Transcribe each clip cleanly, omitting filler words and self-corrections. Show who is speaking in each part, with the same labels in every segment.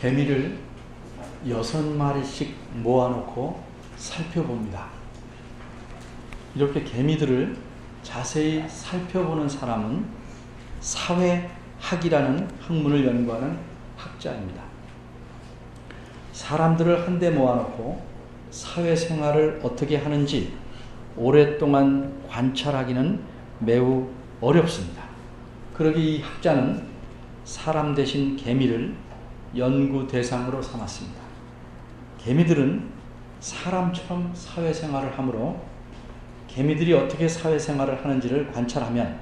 Speaker 1: 개미를 6마리씩 모아놓고 살펴봅니다. 이렇게 개미들을 자세히 살펴보는 사람은 사회학이라는 학문을 연구하는 학자입니다. 사람들을 한데 모아놓고 사회생활을 어떻게 하는지 오랫동안 관찰하기는 매우 어렵습니다. 그러기에 이 학자는 사람 대신 개미를 연구 대상으로 삼았습니다. 개미들은 사람처럼 사회생활을 하므로 개미들이 어떻게 사회생활을 하는지를 관찰하면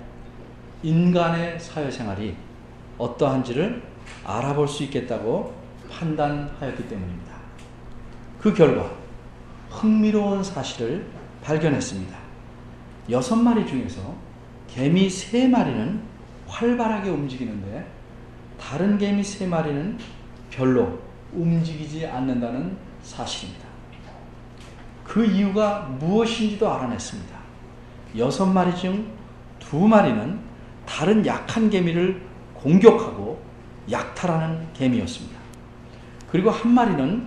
Speaker 1: 인간의 사회생활이 어떠한지를 알아볼 수 있겠다고 판단하였기 때문입니다. 그 결과 흥미로운 사실을 발견했습니다. 6마리 중에서 개미 3마리는 활발하게 움직이는데 다른 개미 3마리는 별로 움직이지 않는다는 사실입니다. 그 이유가 무엇인지도 알아냈습니다. 6마리 중 2마리는 다른 약한 개미를 공격하고 약탈하는 개미였습니다. 그리고 1마리는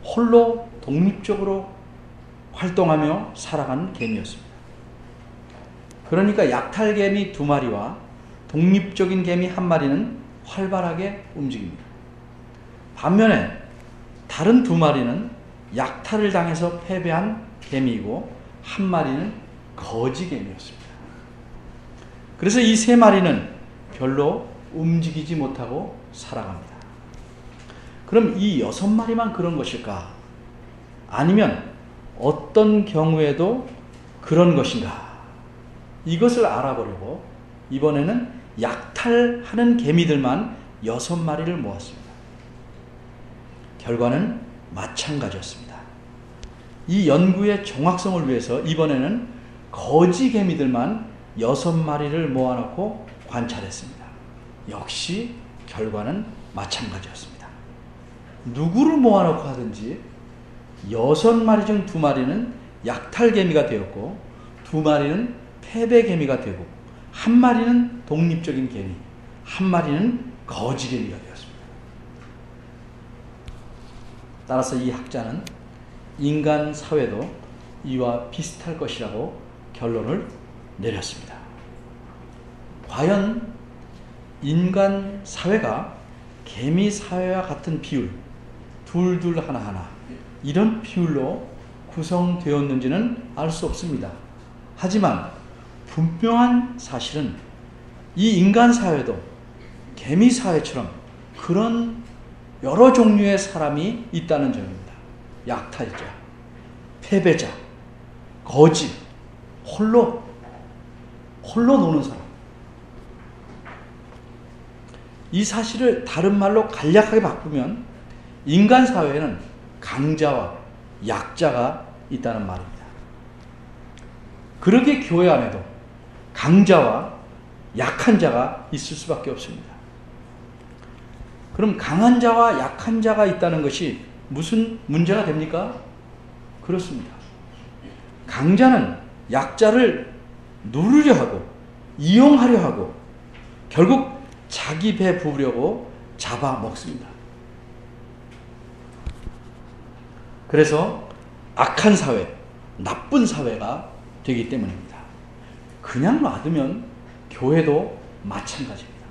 Speaker 1: 홀로 독립적으로 활동하며 살아가는 개미였습니다. 그러니까 약탈개미 2마리와 독립적인 개미 1마리는 활발하게 움직입니다. 반면에 다른 2마리는 약탈을 당해서 패배한 개미이고 1마리는 거지개미였습니다. 그래서 이 3마리는 별로 움직이지 못하고 살아갑니다. 그럼 이 6마리만 그런 것일까? 아니면 어떤 경우에도 그런 것인가? 이것을 알아보려고 이번에는 약탈하는 개미들만 6마리를 모았습니다. 결과는 마찬가지였습니다. 이 연구의 정확성을 위해서 이번에는 거지 개미들만 6마리를 모아놓고 관찰했습니다. 역시 결과는 마찬가지였습니다. 누구를 모아놓고 하든지 6마리 중 2마리는 약탈개미가 되었고 2마리는 패배개미가 되고 1마리는 독립적인 개미, 1마리는 거지개미가 되었습니다. 따라서 이 학자는 인간 사회도 이와 비슷할 것이라고 결론을 내렸습니다. 과연 인간 사회가 개미 사회와 같은 비율, 둘둘 하나하나 이런 비율로 구성되었는지는 알 수 없습니다. 하지만 분명한 사실은 이 인간 사회도 개미 사회처럼 그런 여러 종류의 사람이 있다는 점입니다. 약탈자, 패배자, 거지, 홀로 노는 사람. 이 사실을 다른 말로 간략하게 바꾸면 인간 사회에는 강자와 약자가 있다는 말입니다. 그러기에 교회 안에도 강자와 약한 자가 있을 수밖에 없습니다. 그럼 강한 자와 약한 자가 있다는 것이 무슨 문제가 됩니까? 그렇습니다. 강자는 약자를 누르려 하고 이용하려 하고 결국 자기 배 부으려고 잡아먹습니다. 그래서 악한 사회, 나쁜 사회가 되기 때문입니다. 그냥 놔두면 교회도 마찬가지입니다.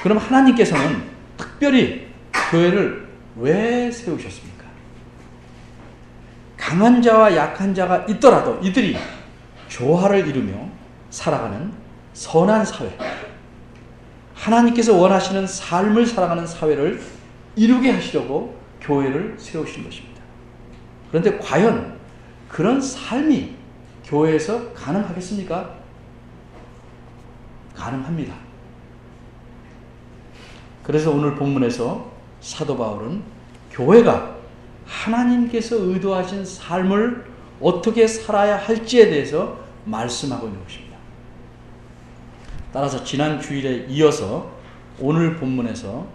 Speaker 1: 그럼 하나님께서는 특별히 교회를 왜 세우셨습니까? 강한 자와 약한 자가 있더라도 이들이 조화를 이루며 살아가는 선한 사회, 하나님께서 원하시는 삶을 살아가는 사회를 이루게 하시려고 교회를 세우신 것입니다. 그런데 과연 그런 삶이 교회에서 가능하겠습니까? 가능합니다. 그래서 오늘 본문에서 사도 바울은 교회가 하나님께서 의도하신 삶을 어떻게 살아야 할지에 대해서 말씀하고 있는 것입니다. 따라서 지난 주일에 이어서 오늘 본문에서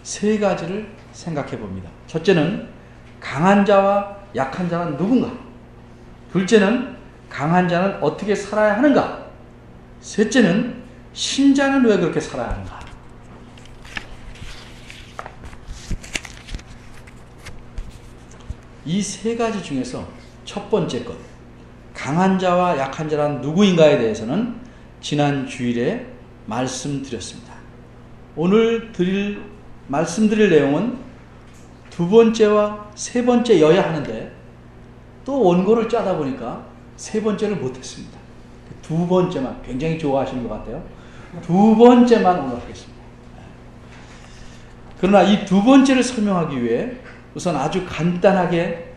Speaker 1: 3가지를 생각해 봅니다. 첫째는 강한 자와 약한 자는 누군가? 둘째는 강한 자는 어떻게 살아야 하는가? 셋째는 신자는 왜 그렇게 살아야 하는가? 이 세 가지 중에서 첫 번째 것, 강한 자와 약한 자란 누구인가에 대해서는 지난 주일에 말씀드렸습니다. 오늘 말씀드릴 내용은 두 번째와 세 번째여야 하는데 또 원고를 짜다 보니까 세 번째를 못했습니다. 두 번째만 굉장히 좋아하시는 것 같아요. 두 번째만 오늘 하겠습니다. 그러나 이 두 번째를 설명하기 위해 우선 아주 간단하게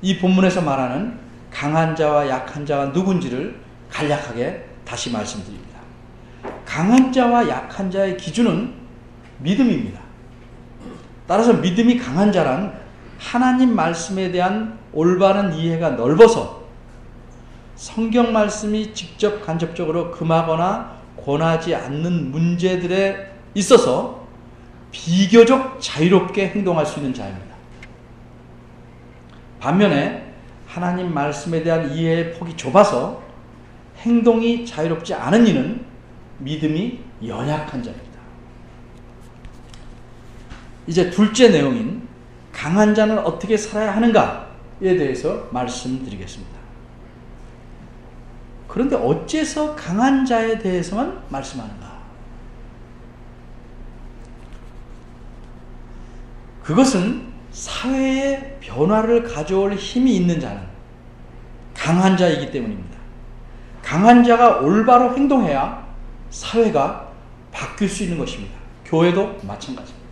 Speaker 1: 이 본문에서 말하는 강한 자와 약한 자가 누군지를 간략하게 다시 말씀드립니다. 강한 자와 약한 자의 기준은 믿음입니다. 따라서 믿음이 강한 자란 하나님 말씀에 대한 올바른 이해가 넓어서 성경 말씀이 직접 간접적으로 금하거나 권하지 않는 문제들에 있어서 비교적 자유롭게 행동할 수 있는 자입니다. 반면에 하나님 말씀에 대한 이해의 폭이 좁아서 행동이 자유롭지 않은 이는 믿음이 연약한 자입니다. 이제 둘째 내용인 강한 자는 어떻게 살아야 하는가에 대해서 말씀드리겠습니다. 그런데 어째서 강한 자에 대해서만 말씀하는가? 그것은 사회의 변화를 가져올 힘이 있는 자는 강한 자이기 때문입니다. 강한 자가 올바로 행동해야 사회가 바뀔 수 있는 것입니다. 교회도 마찬가지입니다.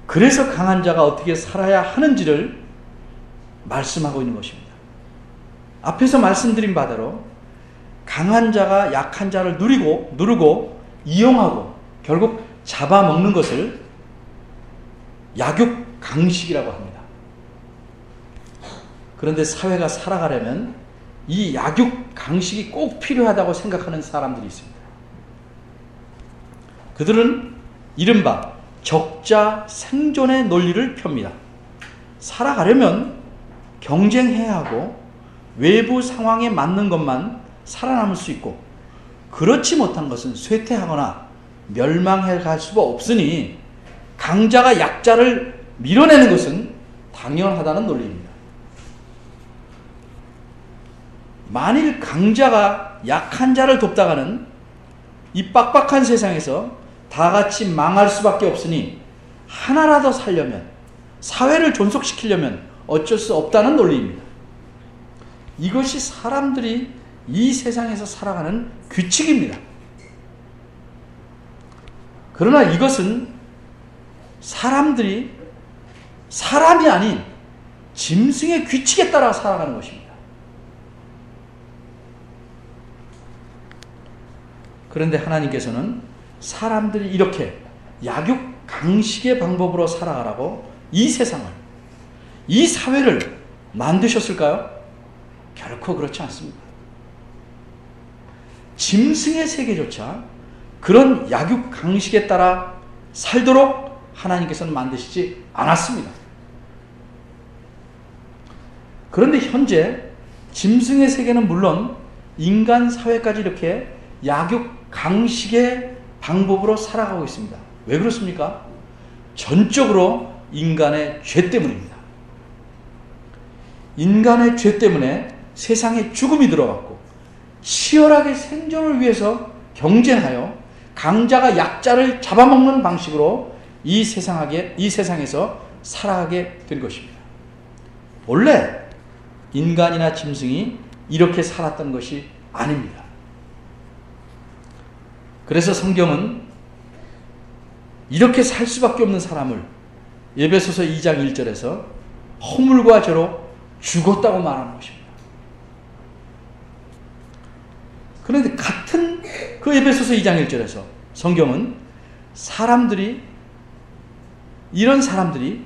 Speaker 1: 그래서 강한 자가 어떻게 살아야 하는지를 말씀하고 있는 것입니다. 앞에서 말씀드린 바대로 강한 자가 약한 자를 누르고 이용하고 결국 잡아먹는 것을 약육강식이라고 합니다. 그런데 사회가 살아가려면 이 약육강식이 꼭 필요하다고 생각하는 사람들이 있습니다. 그들은 이른바 적자 생존의 논리를 펴니다. 살아가려면 경쟁해야 하고 외부 상황에 맞는 것만 살아남을 수 있고 그렇지 못한 것은 쇠퇴하거나 멸망해 갈 수가 없으니 강자가 약자를 밀어내는 것은 당연하다는 논리입니다. 만일 강자가 약한 자를 돕다가는 이 빡빡한 세상에서 다 같이 망할 수밖에 없으니 하나라도 살려면, 사회를 존속시키려면 어쩔 수 없다는 논리입니다. 이것이 사람들이 이 세상에서 살아가는 규칙입니다. 그러나 이것은 사람들이 사람이 아닌 짐승의 규칙에 따라 살아가는 것입니다. 그런데 하나님께서는 사람들이 이렇게 약육강식의 방법으로 살아가라고 이 세상을, 이 사회를 만드셨을까요? 결코 그렇지 않습니다. 짐승의 세계조차 그런 약육강식에 따라 살도록 하나님께서는 만드시지 않았습니다. 그런데 현재 짐승의 세계는 물론 인간 사회까지 이렇게 약육강식의 방법으로 살아가고 있습니다. 왜 그렇습니까? 전적으로 인간의 죄 때문입니다. 인간의 죄 때문에 세상에 죽음이 들어왔고 치열하게 생존을 위해서 경쟁하여 강자가 약자를 잡아먹는 방식으로 이 세상에서 살아가게 된 것입니다. 원래 인간이나 짐승이 이렇게 살았던 것이 아닙니다. 그래서 성경은 이렇게 살 수밖에 없는 사람을 에베소서 2장 1절에서 허물과 죄로 죽었다고 말하는 것입니다. 그런데 같은 그 에베소서 2장 1절에서 성경은 이런 사람들이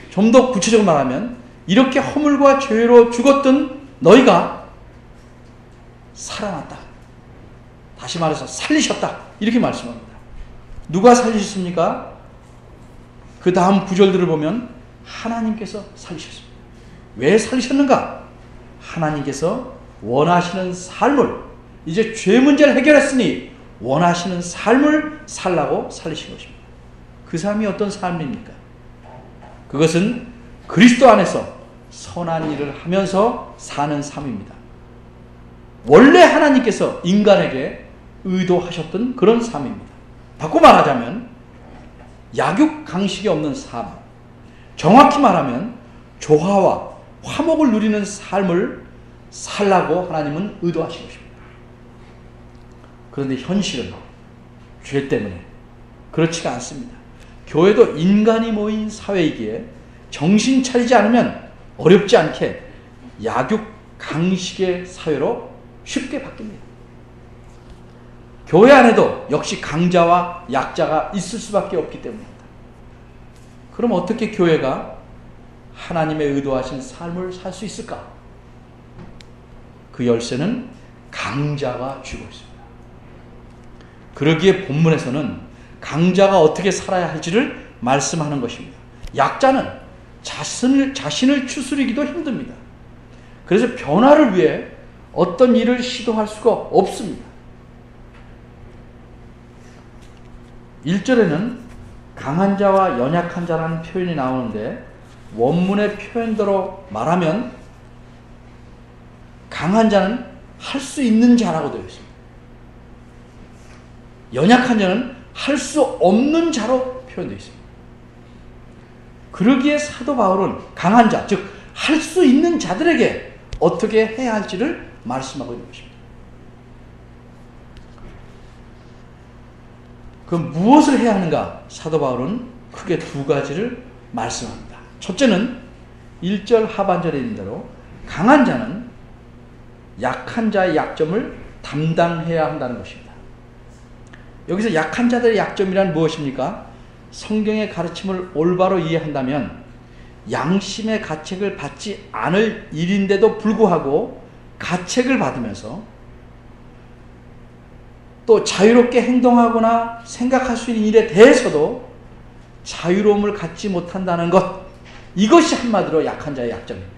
Speaker 1: 좀 더 구체적으로 말하면 이렇게 허물과 죄로 죽었던 너희가 살아났다. 다시 말해서 살리셨다. 이렇게 말씀합니다. 누가 살리셨습니까? 그 다음 구절들을 보면 하나님께서 살리셨습니다. 왜 살리셨는가? 하나님께서 원하시는 삶을, 이제 죄 문제를 해결했으니 원하시는 삶을 살라고 살리신 것입니다. 그 삶이 어떤 삶입니까? 그것은 그리스도 안에서 선한 일을 하면서 사는 삶입니다. 원래 하나님께서 인간에게 의도하셨던 그런 삶입니다. 바꿔 말하자면 약육 강식이 없는 삶, 정확히 말하면 조화와 화목을 누리는 삶을 살라고 하나님은 의도하신 것입니다. 그런데 현실은 죄 때문에 그렇지가 않습니다. 교회도 인간이 모인 사회이기에 정신 차리지 않으면 어렵지 않게 약육 강식의 사회로 쉽게 바뀝니다. 교회 안에도 역시 강자와 약자가 있을 수밖에 없기 때문입니다. 그럼 어떻게 교회가 하나님의 의도하신 삶을 살 수 있을까? 그 열쇠는 강자가 쥐고 있습니다. 그러기에 본문에서는 강자가 어떻게 살아야 할지를 말씀하는 것입니다. 약자는 자신을 추스리기도 힘듭니다. 그래서 변화를 위해 어떤 일을 시도할 수가 없습니다. 1절에는 강한 자와 연약한 자라는 표현이 나오는데 원문의 표현대로 말하면 강한 자는 할 수 있는 자라고 되어 있습니다. 연약한 자는 할 수 없는 자로 표현되어 있습니다. 그러기에 사도 바울은 강한 자, 즉 할 수 있는 자들에게 어떻게 해야 할지를 말씀하고 있는 것입니다. 그럼 무엇을 해야 하는가? 사도 바울은 크게 두 가지를 말씀합니다. 첫째는 1절 하반절에 있는 대로 강한 자는 약한 자의 약점을 담당해야 한다는 것입니다. 여기서 약한 자들의 약점이란 무엇입니까? 성경의 가르침을 올바로 이해한다면 양심의 가책을 받지 않을 일인데도 불구하고 가책을 받으면서 또 자유롭게 행동하거나 생각할 수 있는 일에 대해서도 자유로움을 갖지 못한다는 것, 이것이 한마디로 약한 자의 약점입니다.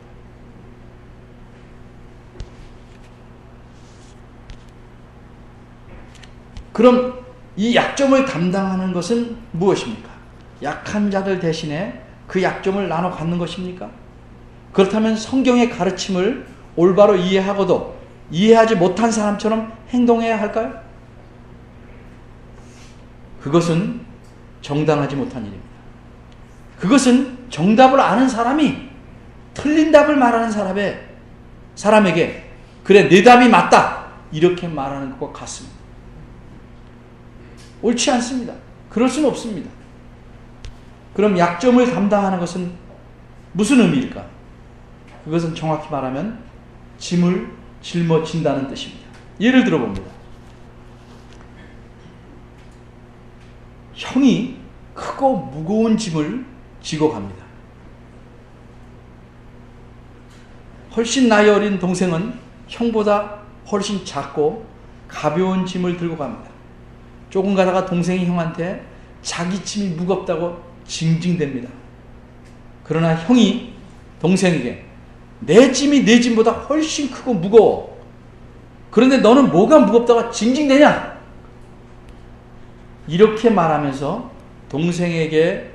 Speaker 1: 그럼 이 약점을 담당하는 것은 무엇입니까? 약한 자들 대신에 그 약점을 나눠 갖는 것입니까? 그렇다면 성경의 가르침을 올바로 이해하고도 이해하지 못한 사람처럼 행동해야 할까요? 그것은 정당하지 못한 일입니다. 그것은 정답을 아는 사람이 틀린 답을 말하는 사람에게 그래 내 답이 맞다 이렇게 말하는 것과 같습니다. 옳지 않습니다. 그럴 수는 없습니다. 그럼 약점을 담당하는 것은 무슨 의미일까? 그것은 정확히 말하면 짐을 짊어진다는 뜻입니다. 예를 들어봅니다. 형이 크고 무거운 짐을 지고 갑니다. 훨씬 나이 어린 동생은 형보다 훨씬 작고 가벼운 짐을 들고 갑니다. 조금 가다가 동생이 형한테 자기 짐이 무겁다고 징징댑니다. 그러나 형이 동생에게 내 짐이 내 짐보다 훨씬 크고 무거워. 그런데 너는 뭐가 무겁다고 징징대냐? 이렇게 말하면서 동생에게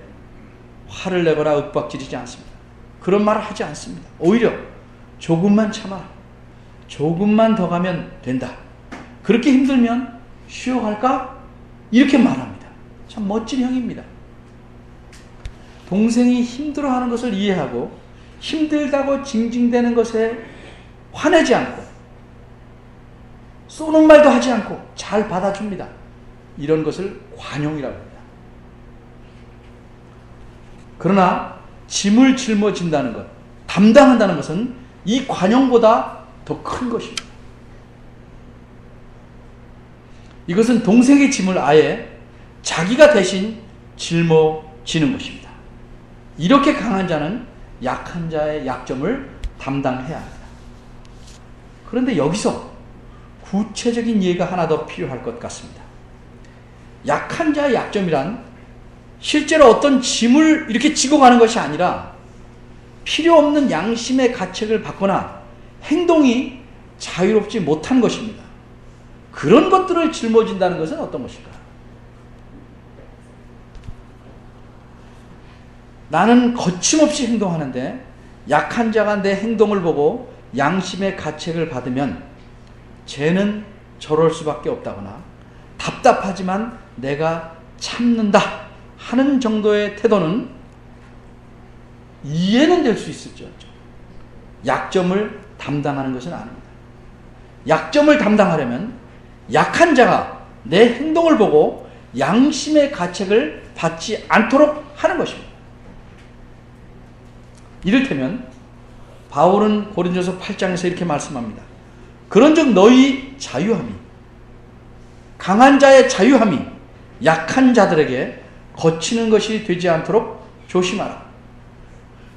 Speaker 1: 화를 내거나 윽박지르지 않습니다. 그런 말을 하지 않습니다. 오히려 조금만 참아. 조금만 더 가면 된다. 그렇게 힘들면 쉬어갈까? 이렇게 말합니다. 참 멋진 형입니다. 동생이 힘들어하는 것을 이해하고 힘들다고 징징대는 것에 화내지 않고 쏘는 말도 하지 않고 잘 받아줍니다. 이런 것을 관용이라고 합니다. 그러나 짐을 짊어진다는 것, 담당한다는 것은 이 관용보다 더 큰 것입니다. 이것은 동생의 짐을 아예 자기가 대신 짊어지는 것입니다. 이렇게 강한 자는 약한 자의 약점을 담당해야 합니다. 그런데 여기서 구체적인 예가 하나 더 필요할 것 같습니다. 약한 자의 약점이란 실제로 어떤 짐을 이렇게 지고 가는 것이 아니라 필요 없는 양심의 가책을 받거나 행동이 자유롭지 못한 것입니다. 그런 것들을 짊어진다는 것은 어떤 것일까? 나는 거침없이 행동하는데 약한 자가 내 행동을 보고 양심의 가책을 받으면 쟤는 저럴 수밖에 없다거나 답답하지만 내가 참는다 하는 정도의 태도는 이해는 될 수 있을지언정 약점을 담당하는 것은 아닙니다. 약점을 담당하려면 약한 자가 내 행동을 보고 양심의 가책을 받지 않도록 하는 것입니다. 이를테면 바울은 고린도서 8장에서 이렇게 말씀합니다. 그런즉 너희 자유함이, 강한 자의 자유함이 약한 자들에게 거치는 것이 되지 않도록 조심하라.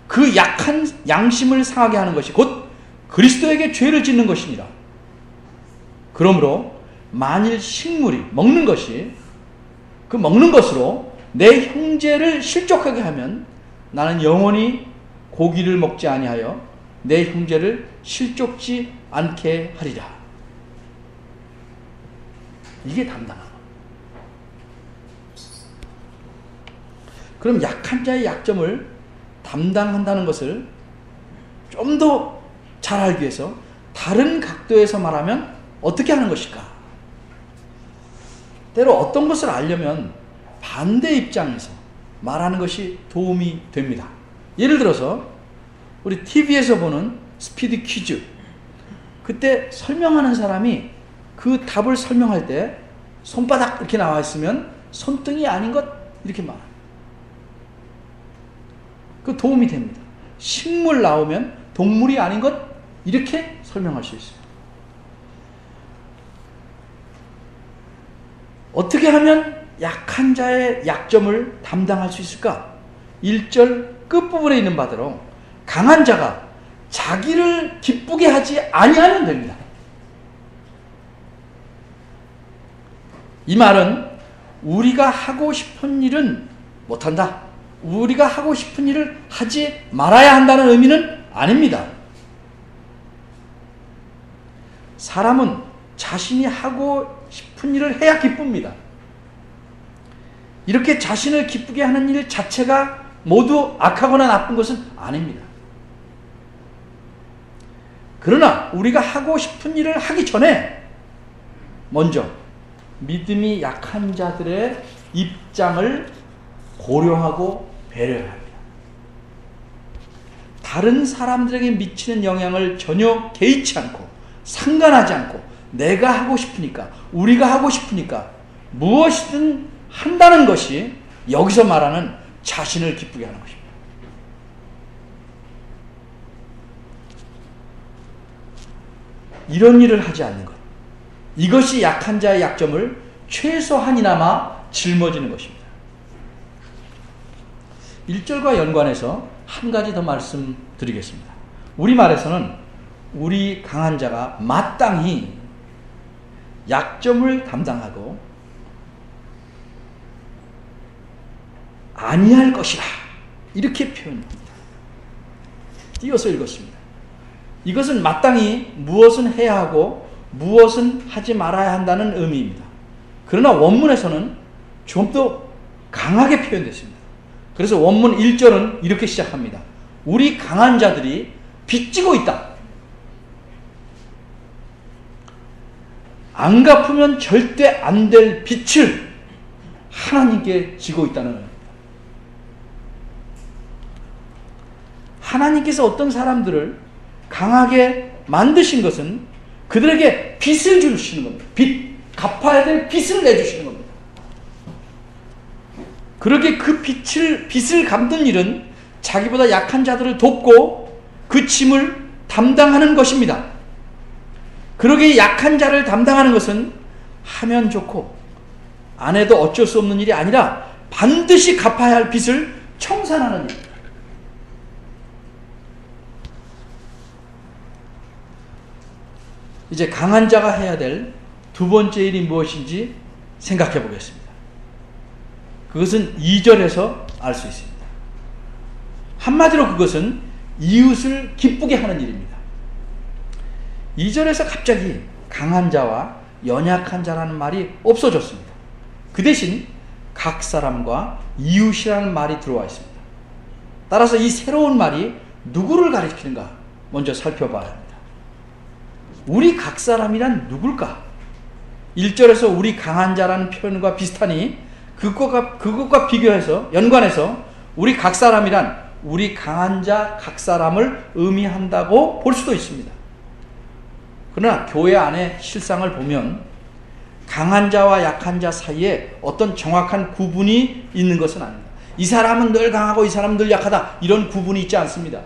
Speaker 1: 그 약한 양심을 상하게 하는 것이 곧 그리스도에게 죄를 짓는 것이니라. 그러므로 만일 식물이 먹는 것이 그 먹는 것으로 내 형제를 실족하게 하면 나는 영원히 고기를 먹지 아니하여 내 형제를 실족지 않게 하리라. 이게 담당함. 그럼 약한 자의 약점을 담당한다는 것을 좀 더 잘 알기 위해서 다른 각도에서 말하면 어떻게 하는 것일까? 때로 어떤 것을 알려면 반대 입장에서 말하는 것이 도움이 됩니다. 예를 들어서 우리 TV에서 보는 스피드 퀴즈, 그때 설명하는 사람이 그 답을 설명할 때 손바닥 이렇게 나와 있으면 손등이 아닌 것 이렇게 말합니다. 그 도움이 됩니다. 식물 나오면 동물이 아닌 것 이렇게 설명할 수 있어요. 어떻게 하면 약한 자의 약점을 담당할 수 있을까? 1절 끝부분에 있는 바대로 강한 자가 자기를 기쁘게 하지 아니하면 됩니다. 이 말은 우리가 하고 싶은 일은 못한다, 우리가 하고 싶은 일을 하지 말아야 한다는 의미는 아닙니다. 사람은 자신이 하고 싶은 일을 해야 기쁩니다. 이렇게 자신을 기쁘게 하는 일 자체가 모두 악하거나 나쁜 것은 아닙니다. 그러나 우리가 하고 싶은 일을 하기 전에 먼저 믿음이 약한 자들의 입장을 고려하고 배려해야 합니다. 다른 사람들에게 미치는 영향을 전혀 개의치 않고 상관하지 않고 내가 하고 싶으니까, 우리가 하고 싶으니까 무엇이든 한다는 것이 여기서 말하는 자신을 기쁘게 하는 것입니다. 이런 일을 하지 않는 것, 이것이 약한 자의 약점을 최소한이나마 짊어지는 것입니다. 1절과 연관해서 한 가지 더 말씀드리겠습니다. 우리말에서는 우리 강한 자가 마땅히 약점을 담당하고 아니할 것이라 이렇게 표현합니다. 띄어서 읽었습니다. 이것은 마땅히 무엇은 해야 하고 무엇은 하지 말아야 한다는 의미입니다. 그러나 원문에서는 좀 더 강하게 표현됐습니다. 그래서 원문 1절은 이렇게 시작합니다. 우리 강한 자들이 빚지고 있다. 안 갚으면 절대 안 될 빚을 하나님께 지고 있다는 겁니다. 하나님께서 어떤 사람들을 강하게 만드신 것은 그들에게 빚을 주시는 겁니다. 갚아야 될 빚을 내주시는 겁니다. 그렇게 그 빚을 갚는 일은 자기보다 약한 자들을 돕고 그 짐을 담당하는 것입니다. 그러기에 약한 자를 담당하는 것은 하면 좋고 안 해도 어쩔 수 없는 일이 아니라 반드시 갚아야 할 빚을 청산하는 일입니다. 이제 강한 자가 해야 될 두 번째 일이 무엇인지 생각해 보겠습니다. 그것은 2절에서 알 수 있습니다. 한마디로 그것은 이웃을 기쁘게 하는 일입니다. 2절에서 갑자기 강한 자와 연약한 자라는 말이 없어졌습니다. 그 대신 각 사람과 이웃이라는 말이 들어와 있습니다. 따라서 이 새로운 말이 누구를 가리키는가 먼저 살펴봐야 합니다. 우리 각 사람이란 누굴까? 1절에서 우리 강한 자라는 표현과 비슷하니 그것과 비교해서 연관해서 우리 각 사람이란 우리 강한 자 각 사람을 의미한다고 볼 수도 있습니다. 그러나 교회 안의 실상을 보면 강한 자와 약한 자 사이에 어떤 정확한 구분이 있는 것은 아닙니다. 이 사람은 늘 강하고 이 사람은 늘 약하다, 이런 구분이 있지 않습니다.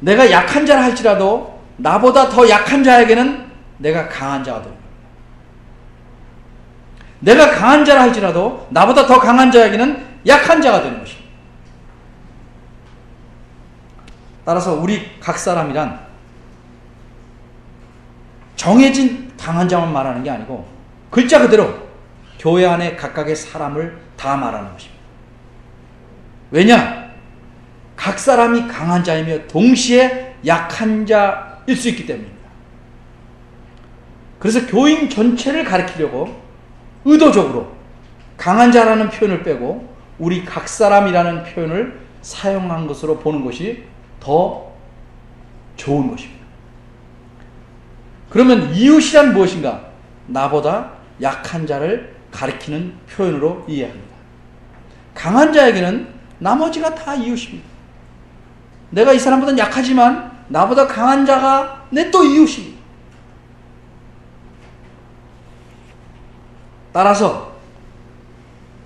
Speaker 1: 내가 약한 자라 할지라도 나보다 더 약한 자에게는 내가 강한 자가 됩니다. 내가 강한 자라 할지라도 나보다 더 강한 자에게는 약한 자가 되는 것입니다. 따라서 우리 각 사람이란 정해진 강한 자만 말하는 게 아니고 글자 그대로 교회 안에 각각의 사람을 다 말하는 것입니다. 왜냐? 각 사람이 강한 자이며 동시에 약한 자일 수 있기 때문입니다. 그래서 교인 전체를 가리키려고 의도적으로 강한 자라는 표현을 빼고 우리 각 사람이라는 표현을 사용한 것으로 보는 것이 더 좋은 것입니다. 그러면 이웃이란 무엇인가? 나보다 약한 자를 가리키는 표현으로 이해합니다. 강한 자에게는 나머지가 다 이웃입니다. 내가 이 사람보다는 약하지만 나보다 강한 자가 내 또 이웃입니다. 따라서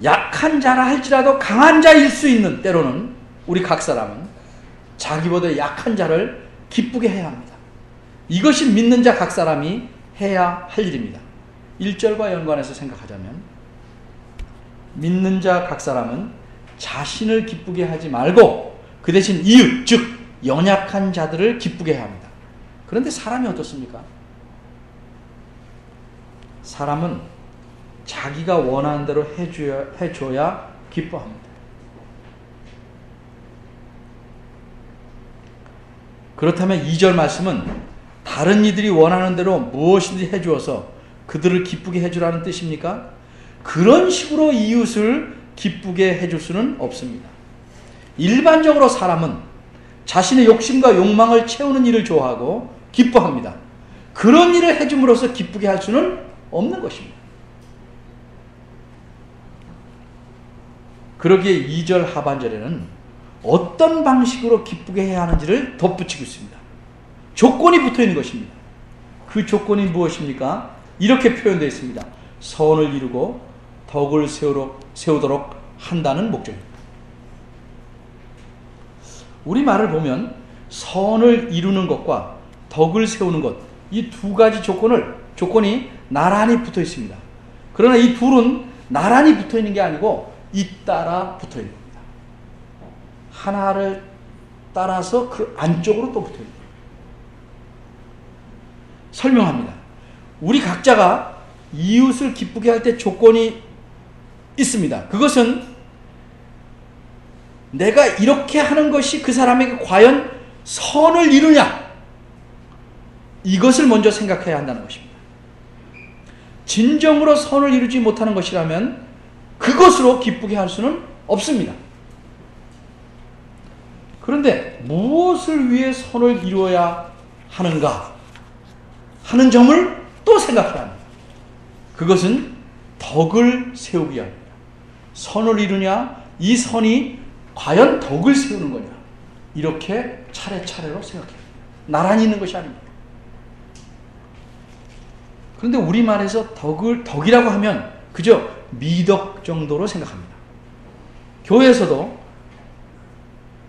Speaker 1: 약한 자라 할지라도 강한 자일 수 있는 때로는 우리 각 사람은 자기보다 약한 자를 기쁘게 해야 합니다. 이것이 믿는 자 각 사람이 해야 할 일입니다. 1절과 연관해서 생각하자면 믿는 자 각 사람은 자신을 기쁘게 하지 말고 그 대신 이웃, 즉 연약한 자들을 기쁘게 해야 합니다. 그런데 사람이 어떻습니까? 사람은 자기가 원하는 대로 해줘야 기뻐합니다. 그렇다면 2절 말씀은 다른 이들이 원하는 대로 무엇이든지 해주어서 그들을 기쁘게 해주라는 뜻입니까? 그런 식으로 이웃을 기쁘게 해줄 수는 없습니다. 일반적으로 사람은 자신의 욕심과 욕망을 채우는 일을 좋아하고 기뻐합니다. 그런 일을 해줌으로써 기쁘게 할 수는 없는 것입니다. 그러기에 2절 하반절에는 어떤 방식으로 기쁘게 해야 하는지를 덧붙이고 있습니다. 조건이 붙어 있는 것입니다. 그 조건이 무엇입니까? 이렇게 표현되어 있습니다. 선을 이루고 덕을 세우도록 한다는 목적입니다. 우리말을 보면 선을 이루는 것과 덕을 세우는 것, 이 두 가지 조건이 나란히 붙어 있습니다. 그러나 이 둘은 나란히 붙어 있는 게 아니고 잇따라 붙어 있는 겁니다. 하나를 따라서 그 안쪽으로 또 붙어 있는 겁니다. 설명합니다. 우리 각자가 이웃을 기쁘게 할 때 조건이 있습니다. 그것은 내가 이렇게 하는 것이 그 사람에게 과연 선을 이루냐, 이것을 먼저 생각해야 한다는 것입니다. 진정으로 선을 이루지 못하는 것이라면 그것으로 기쁘게 할 수는 없습니다. 그런데 무엇을 위해 선을 이루어야 하는가 하는 점을 또 생각해야 합니다. 그것은 덕을 세우기 위함입니다. 선을 이루냐, 이 선이 과연 덕을 세우는 거냐, 이렇게 차례차례로 생각해야 합니다. 나란히 있는 것이 아닙니다. 그런데 우리말에서 덕이라고 하면 그저 미덕 정도로 생각합니다. 교회에서도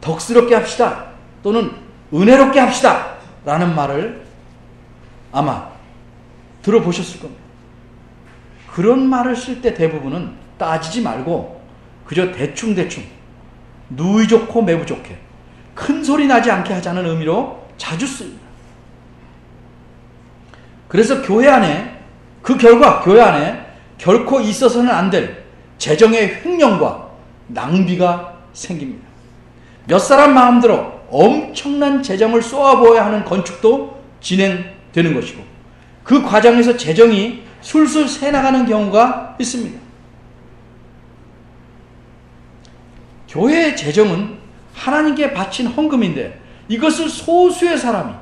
Speaker 1: 덕스럽게 합시다 또는 은혜롭게 합시다 라는 말을 아마 들어보셨을 겁니다. 그런 말을 쓸 때 대부분은 따지지 말고 그저 대충대충 누이 좋고 매부 좋게 큰 소리 나지 않게 하자는 의미로 자주 씁니다. 그래서 교회 안에 그 결과 교회 안에 결코 있어서는 안 될 재정의 횡령과 낭비가 생깁니다. 몇 사람 마음대로 엄청난 재정을 쏘아부어야 하는 건축도 진행되는 것이고 그 과정에서 재정이 술술 새나가는 경우가 있습니다. 교회의 재정은 하나님께 바친 헌금인데 이것을 소수의 사람이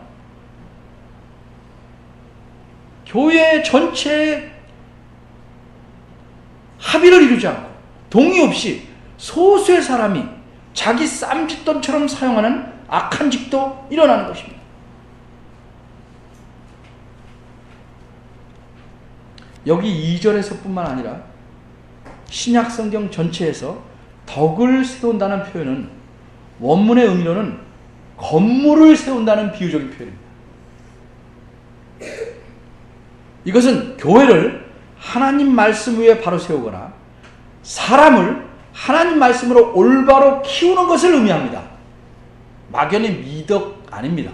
Speaker 1: 교회 전체에 합의를 이루지 않고 동의 없이 소수의 사람이 자기 쌈짓돈처럼 사용하는 악한 짓도 일어나는 것입니다. 여기 2절에서 뿐만 아니라 신약 성경 전체에서 덕을 세운다는 표현은 원문의 의미로는 건물을 세운다는 비유적인 표현입니다. 이것은 교회를 하나님 말씀 위에 바로 세우거나 사람을 하나님 말씀으로 올바로 키우는 것을 의미합니다. 막연히 미덕 아닙니다.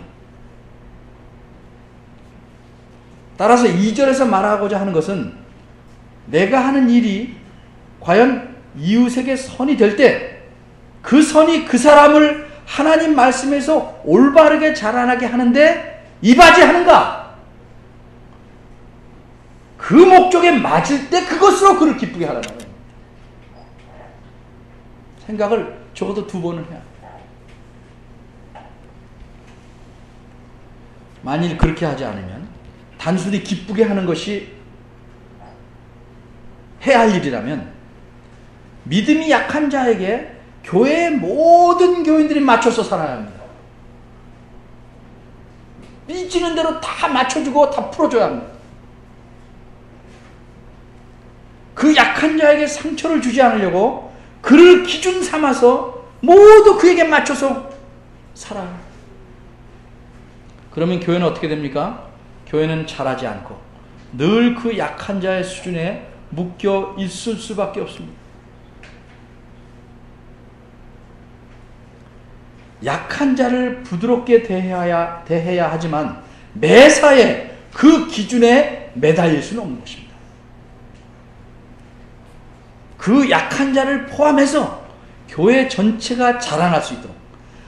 Speaker 1: 따라서 2절에서 말하고자 하는 것은 내가 하는 일이 과연 이웃에게 선이 될 때 그 선이 그 사람을 하나님 말씀에서 올바르게 자라나게 하는데 이바지하는가? 그 목적에 맞을 때 그것으로 그를 기쁘게 하라는 거예요. 생각을 적어도 2번은 해야 합니다. 만일 그렇게 하지 않으면 단순히 기쁘게 하는 것이 해야 할 일이라면 믿음이 약한 자에게 교회의 모든 교인들이 맞춰서 살아야 합니다. 삐지는 대로 다 맞춰주고 다 풀어줘야 합니다. 그 약한 자에게 상처를 주지 않으려고 그를 기준 삼아서 모두 그에게 맞춰서 살아야 합니다. 그러면 교회는 어떻게 됩니까? 교회는 자라지 않고 늘 그 약한 자의 수준에 묶여 있을 수밖에 없습니다. 약한 자를 부드럽게 대해야 하지만 매사에 그 기준에 매달릴 수는 없는 것입니다. 그 약한 자를 포함해서 교회 전체가 자라날 수 있도록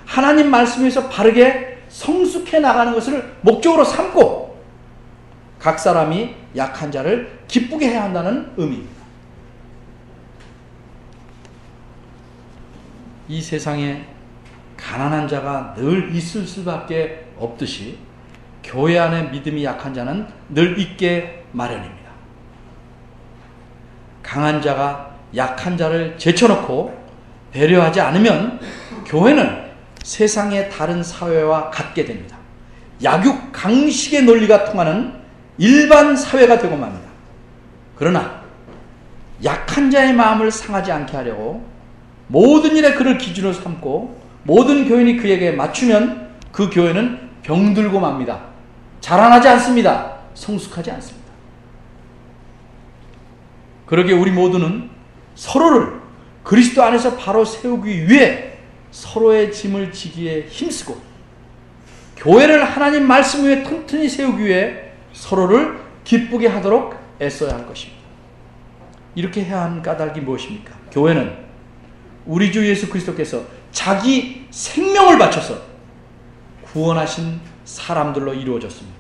Speaker 1: 하나님 말씀에서 바르게 성숙해 나가는 것을 목적으로 삼고 각 사람이 약한 자를 기쁘게 해야 한다는 의미입니다. 이 세상에 가난한 자가 늘 있을 수밖에 없듯이 교회 안에 믿음이 약한 자는 늘 있게 마련입니다. 강한 자가 약한 자를 제쳐놓고 배려하지 않으면 교회는 세상의 다른 사회와 같게 됩니다. 약육 강식의 논리가 통하는 일반 사회가 되고 맙니다. 그러나 약한 자의 마음을 상하지 않게 하려고 모든 일에 그를 기준으로 삼고 모든 교인이 그에게 맞추면 그 교회는 병들고 맙니다. 자라나지 않습니다. 성숙하지 않습니다. 그러기에 우리 모두는 서로를 그리스도 안에서 바로 세우기 위해 서로의 짐을 지기에 힘쓰고 교회를 하나님 말씀 위에 튼튼히 세우기 위해 서로를 기쁘게 하도록 애써야 할 것입니다. 이렇게 해야 하는 까닭이 무엇입니까? 교회는 우리 주 예수 그리스도께서 자기 생명을 바쳐서 구원하신 사람들로 이루어졌습니다.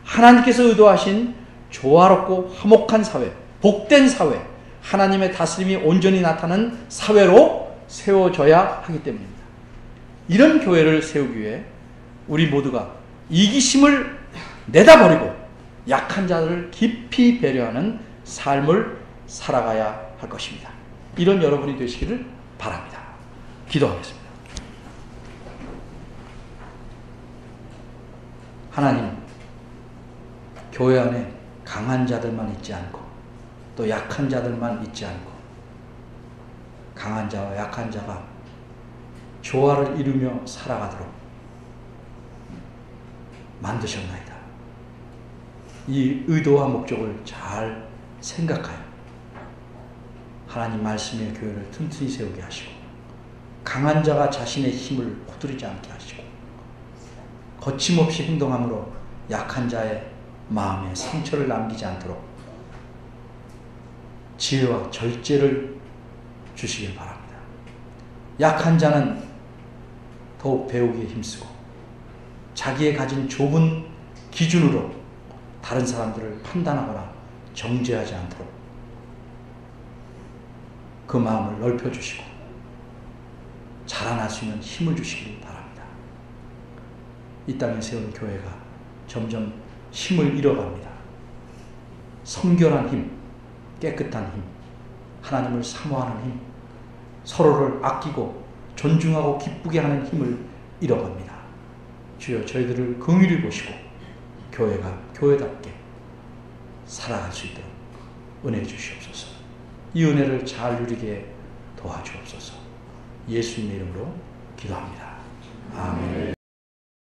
Speaker 1: 하나님께서 의도하신 조화롭고 화목한 사회, 복된 사회, 하나님의 다스림이 온전히 나타나는 사회로 세워져야 하기 때문입니다. 이런 교회를 세우기 위해 우리 모두가 이기심을 내다버리고 약한 자들을 깊이 배려하는 삶을 살아가야 할 것입니다. 이런 여러분이 되시기를 바랍니다. 기도하겠습니다. 하나님, 교회 안에 강한 자들만 있지 않고 또 약한 자들만 있지 않고 강한 자와 약한 자가 조화를 이루며 살아가도록 만드셨나이다. 이 의도와 목적을 잘 생각하여 하나님 말씀의 교회를 튼튼히 세우게 하시고 강한 자가 자신의 힘을 호두리지 않게 하시고 거침없이 행동함으로 약한 자의 마음에 상처를 남기지 않도록 지혜와 절제를 주시길 바랍니다. 약한 자는 더욱 배우기에 힘쓰고 자기의 가진 좁은 기준으로 다른 사람들을 판단하거나 정죄하지 않도록 그 마음을 넓혀주시고 자라날 수 있는 힘을 주시기 바랍니다. 이 땅에 세운 교회가 점점 힘을 잃어갑니다. 성결한 힘, 깨끗한 힘, 하나님을 사모하는 힘, 서로를 아끼고 존중하고 기쁘게 하는 힘을 잃어갑니다. 주여, 저희들을 긍휼히 보시고 교회가 교회답게 살아갈 수 있도록 은혜 주시옵소서. 이 은혜를 잘 누리게 도와주옵소서. 예수님의 이름으로 기도합니다. 아멘.